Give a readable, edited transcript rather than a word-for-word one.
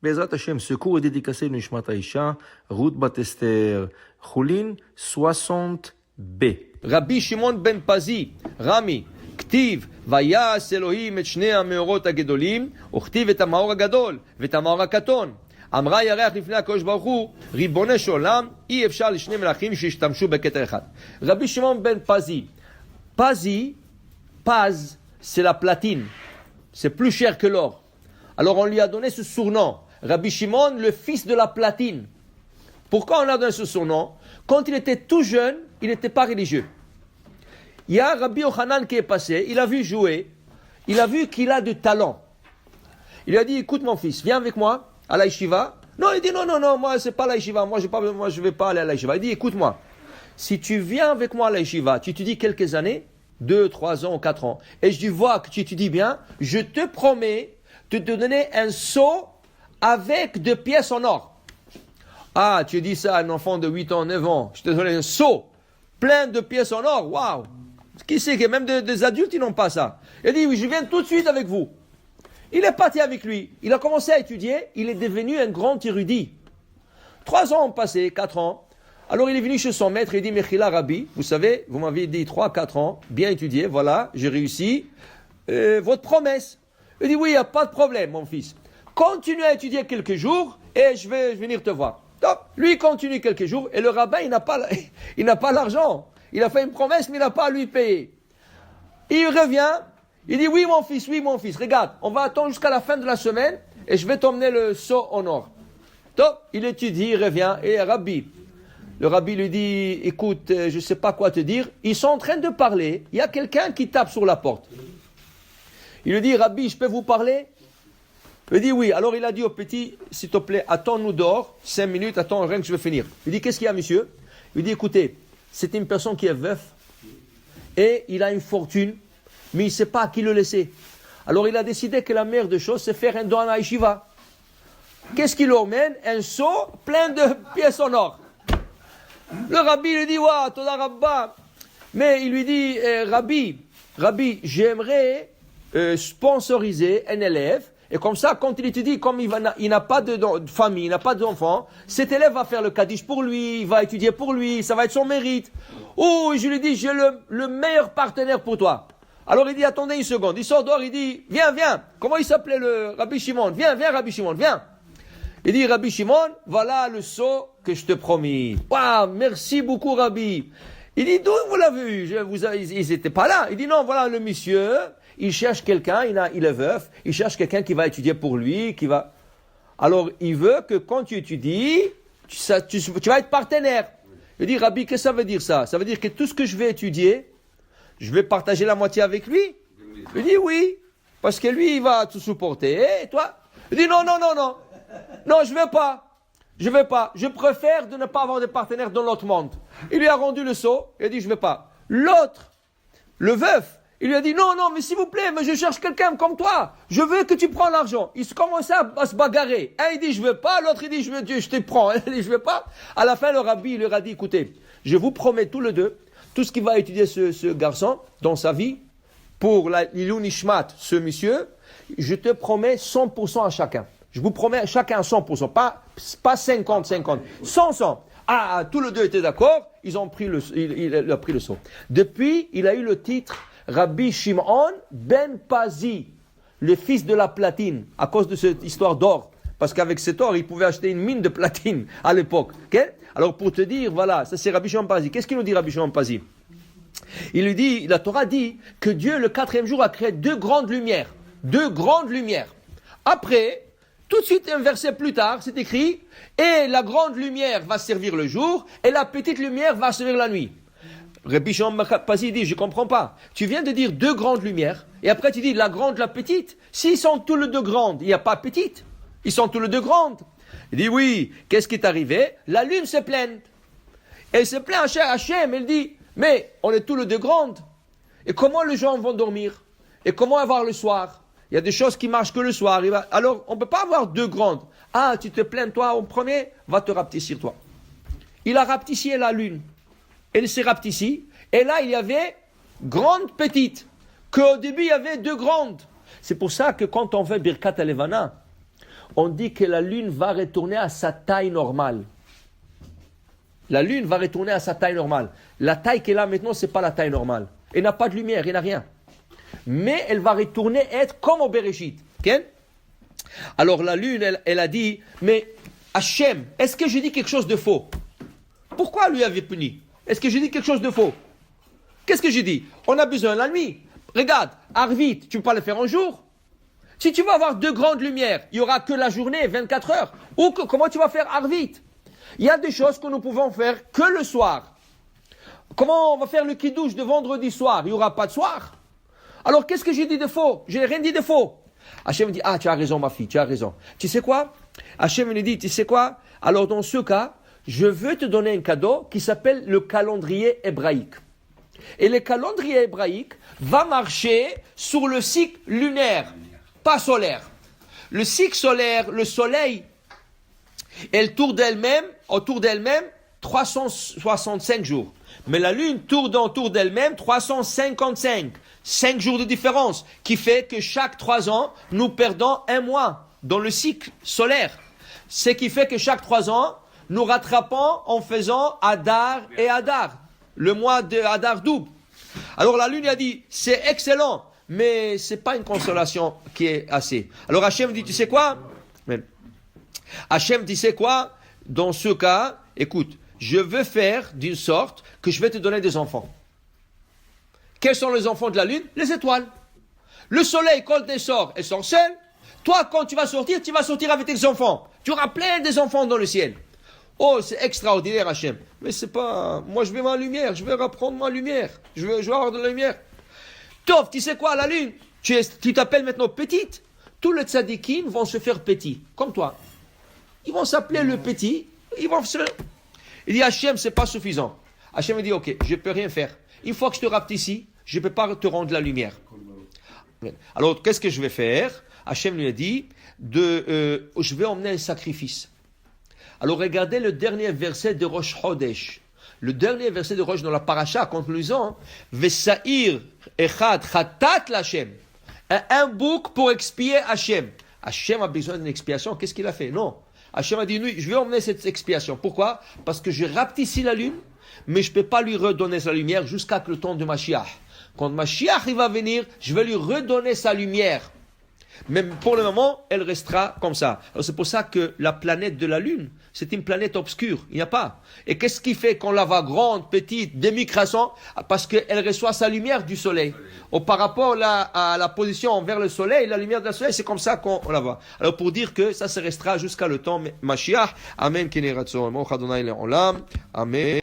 Bezrat Hashem, secours et dédicacé de Nishmat Aisha, Ruth Batester, Choulin, 60b. Rabbi Shimon ben Pazi, Rami, כתיב, ויעש אלוהים את שני המאורות הגדולים, וכתיב את המאור הגדול ואת המאור הקטון. אמרה ירח לפני הקדוש ברוך הוא, ריבונו של עולם, אי אפשר לשני מלאכים שהשתמשו בכתר אחד. רבי שמעון בן פזי, Paz, c'est la platine. C'est plus cher que l'or. Alors on lui a donné ce surnom. Rabbi Shimon, le fils de la platine. Pourquoi on a donné ce surnom? Quand il était tout jeune, il n'était pas religieux. Il y a Rabbi Yochanan qui est passé, il a vu jouer, il a vu qu'il a du talent. Il lui a dit, écoute mon fils, viens avec moi à la yeshiva. Non, il dit, non, moi c'est pas la yeshiva, moi je vais pas aller à la yeshiva. Il dit, écoute-moi, si tu viens avec moi à la yeshiva, tu étudies quelques années, 2, 3 ans, 4 ans, et je vois que tu étudies bien, je te promets de te donner un seau avec 2 pièces en or. Ah, tu dis ça à un enfant de 8 ans, 9 ans, je te donne un seau plein de pièces en or, waouh! Qui sait que même des adultes, ils n'ont pas ça. Il dit, oui, je viens tout de suite avec vous. Il est parti avec lui, il a commencé à étudier, il est devenu un grand érudit. 3 ans ont passé, 4 ans. Alors il est venu chez son maître, il dit, Mechila Rabbi, vous savez, vous m'avez dit 3, 4 ans, bien étudié, voilà, j'ai réussi. Votre promesse. Il dit, oui, il n'y a pas de problème, mon fils. Continue à étudier quelques jours et je vais venir te voir. Donc, lui, il continue quelques jours et le rabbin, il n'a pas l'argent. Il a fait une promesse, mais il n'a pas à lui payer. Il revient, il dit, oui, mon fils, regarde, on va attendre jusqu'à la fin de la semaine et je vais t'emmener le seau en or. Donc, il étudie, il revient et le rabbi lui dit, écoute, je ne sais pas quoi te dire. Ils sont en train de parler, il y a quelqu'un qui tape sur la porte. Il lui dit, Rabbi, je peux vous parler? Il dit, oui. Alors il a dit au petit, s'il te plaît, attends-nous dehors, 5 minutes, attends, rien que je vais finir. Il dit, qu'est-ce qu'il y a, monsieur? Il dit, écoutez, c'est une personne qui est veuf et il a une fortune, mais il ne sait pas à qui le laisser. Alors il a décidé que la meilleure des choses, c'est faire un don à yeshiva. Qu'est-ce qu'il emmène? Un seau plein de pièces en or. Le rabbi lui dit, waouh, toda rabba. Mais il lui dit, Rabbi, j'aimerais sponsoriser un élève. Et comme ça, quand il étudie, comme il n'a pas de famille, il n'a pas d'enfant, cet élève va faire le kaddish pour lui, il va étudier pour lui, ça va être son mérite. Oh, je lui dis, j'ai le meilleur partenaire pour toi. Alors il dit, attendez une seconde. Il sort dehors, il dit, viens. Comment il s'appelait le Rabbi Shimon? Viens, Rabbi Shimon, viens. Il dit, Rabbi Shimon, voilà le seau que je te promis. Waouh, merci beaucoup, Rabbi. Il dit, d'où vous l'avez eu? Ils n'étaient pas là. Il dit, non, voilà le monsieur, il cherche quelqu'un, il est veuf, il cherche quelqu'un qui va étudier pour lui, qui va... Alors, il veut que quand tu étudies, tu vas être partenaire. Il dit, Rabbi, qu'est-ce que ça veut dire ça? Ça veut dire que tout ce que je vais étudier, je vais partager la moitié avec lui? Il dit, oui, parce que lui, il va te supporter, et toi? Il dit, non. Non, je ne veux pas. Je préfère de ne pas avoir de partenaire dans l'autre monde. Il lui a rendu le seau. Il a dit, je ne veux pas. L'autre, le veuf, il lui a dit, non, mais s'il vous plaît, mais je cherche quelqu'un comme toi. Je veux que tu prends l'argent. Il commençait à se bagarrer. Un, il dit, je ne veux pas. L'autre, il dit, je te prends. Il dit, je ne veux pas. À la fin, le rabbi, il leur a dit, écoutez, je vous promets tous les deux, tout ce qu'il va étudier ce garçon dans sa vie, pour l'ilou nishmat, ce monsieur, je te promets 100% à chacun. Je vous promets chacun 100%, pas 50-50, 100. Ah, tous les deux étaient d'accord, il a pris le seau. Depuis, il a eu le titre Rabbi Shimon ben Pazi, le fils de la platine, à cause de cette histoire d'or. Parce qu'avec cet or, il pouvait acheter une mine de platine à l'époque. Okay? Alors pour te dire, voilà, ça c'est Rabbi Shimon ben Pazi. Qu'est-ce qu'il nous dit Rabbi Shimon ben Pazi? Il lui dit, la Torah dit que Dieu, le 4e jour, a créé 2 grandes lumières. 2 grandes lumières. Après, tout de suite, un verset plus tard, c'est écrit, et la grande lumière va servir le jour, et la petite lumière va servir la nuit. Rabbi Shimon ben Pazi dit, je comprends pas. Tu viens de dire 2 grandes lumières, et après tu dis la grande, la petite. S'ils sont tous les 2 grandes, il n'y a pas petite. Ils sont tous les 2 grandes. Il dit, oui, qu'est-ce qui est arrivé? La lune se plaint. Elle se plaint à Hachem, elle dit, mais on est tous les 2 grandes. Et comment les gens vont dormir? Et comment avoir le soir? Il y a des choses qui marchent que le soir. Alors, on ne peut pas avoir 2 grandes. Ah, tu te plains, toi, au premier, va te rapetissir, toi. Il a rapetissé la lune. Elle s'est rapetissée. Et là, il y avait grande, petite. Qu'au début, il y avait 2 grandes. C'est pour ça que quand on fait Birkat Alevana, on dit que la lune va retourner à sa taille normale. La lune va retourner à sa taille normale. La taille qu'elle a maintenant, ce n'est pas la taille normale. Elle n'a pas de lumière, il n'a rien. Mais elle va retourner être comme au Bereshit. Okay? Alors la lune, elle a dit, mais Hachem, est-ce que j'ai dit quelque chose de faux? Pourquoi lui avait puni? Est-ce que j'ai dit quelque chose de faux? Qu'est-ce que j'ai dit? On a besoin de la nuit. Regarde, Arvit, tu ne peux pas le faire en jour. Si tu vas avoir deux grandes lumières, il n'y aura que la journée, 24 heures. Ou comment tu vas faire Arvit? Il y a des choses que nous pouvons faire que le soir. Comment on va faire le kidouche de vendredi soir? Il n'y aura pas de soir. Alors qu'est-ce que j'ai dit de faux? Je n'ai rien dit de faux. Hachem me dit, tu as raison ma fille, tu as raison. Tu sais quoi? Hachem me dit, tu sais quoi? Alors dans ce cas, je veux te donner un cadeau qui s'appelle le calendrier hébraïque. Et le calendrier hébraïque va marcher sur le cycle lunaire, pas solaire. Le cycle solaire, le soleil, elle tourne autour d'elle-même 365 jours. Mais la lune tourne autour d'elle-même 355. 5 jours de différence, qui fait que chaque 3 ans, nous perdons un mois dans le cycle solaire. Ce qui fait que chaque 3 ans, nous rattrapons en faisant Adar et Adar. Le mois de Adar double. Alors la lune a dit, c'est excellent, mais c'est pas une consolation qui est assez. Alors Hachem dit, tu sais quoi? Hachem dit, tu sais quoi? Dans ce cas, écoute, je veux faire d'une sorte que je vais te donner des enfants. Quels sont les enfants de la lune? Les étoiles. Le soleil, quand il sort, elles sont seules. Toi, quand tu vas sortir avec tes enfants. Tu auras plein des enfants dans le ciel. Oh, c'est extraordinaire, Hachem. Mais c'est pas... Moi, je veux ma lumière. Je veux reprendre ma lumière. Je veux avoir de la lumière. Tov, tu sais quoi, la lune? Tu t'appelles maintenant petite. Tous les tzadikim vont se faire petits, comme toi. Ils vont s'appeler le petit. Il dit, Hachem, c'est pas suffisant. Hachem me dit, ok, je peux rien faire. Une fois que je te rapetissis, je ne peux pas te rendre la lumière. Alors, qu'est-ce que je vais faire? Hachem lui a dit, je vais emmener un sacrifice. Alors, regardez le dernier verset de Rosh Chodesh. Le dernier verset de Rosh dans la paracha, conclusion, Vesaïr echad chatat l'Hachem. Un bouc pour expier Hachem. Hachem a besoin d'une expiation. Qu'est-ce qu'il a fait? Non. Hachem a dit, oui, je vais emmener cette expiation. Pourquoi? Parce que je rapetissis la lune, mais je ne peux pas lui redonner sa lumière jusqu'à le temps de Mashiach. Quand Mashiach il va venir, je vais lui redonner sa lumière. Mais pour le moment, elle restera comme ça. Alors c'est pour ça que la planète de la Lune, c'est une planète obscure. Il n'y a pas. Et qu'est-ce qui fait qu'on la voit grande, petite, demi-croissant? Parce qu'elle reçoit sa lumière du soleil. Ou par rapport à la position vers le soleil, la lumière du soleil, c'est comme ça qu'on la voit. Alors pour dire que ça se restera jusqu'à le temps Mashiach. Amen. Amen.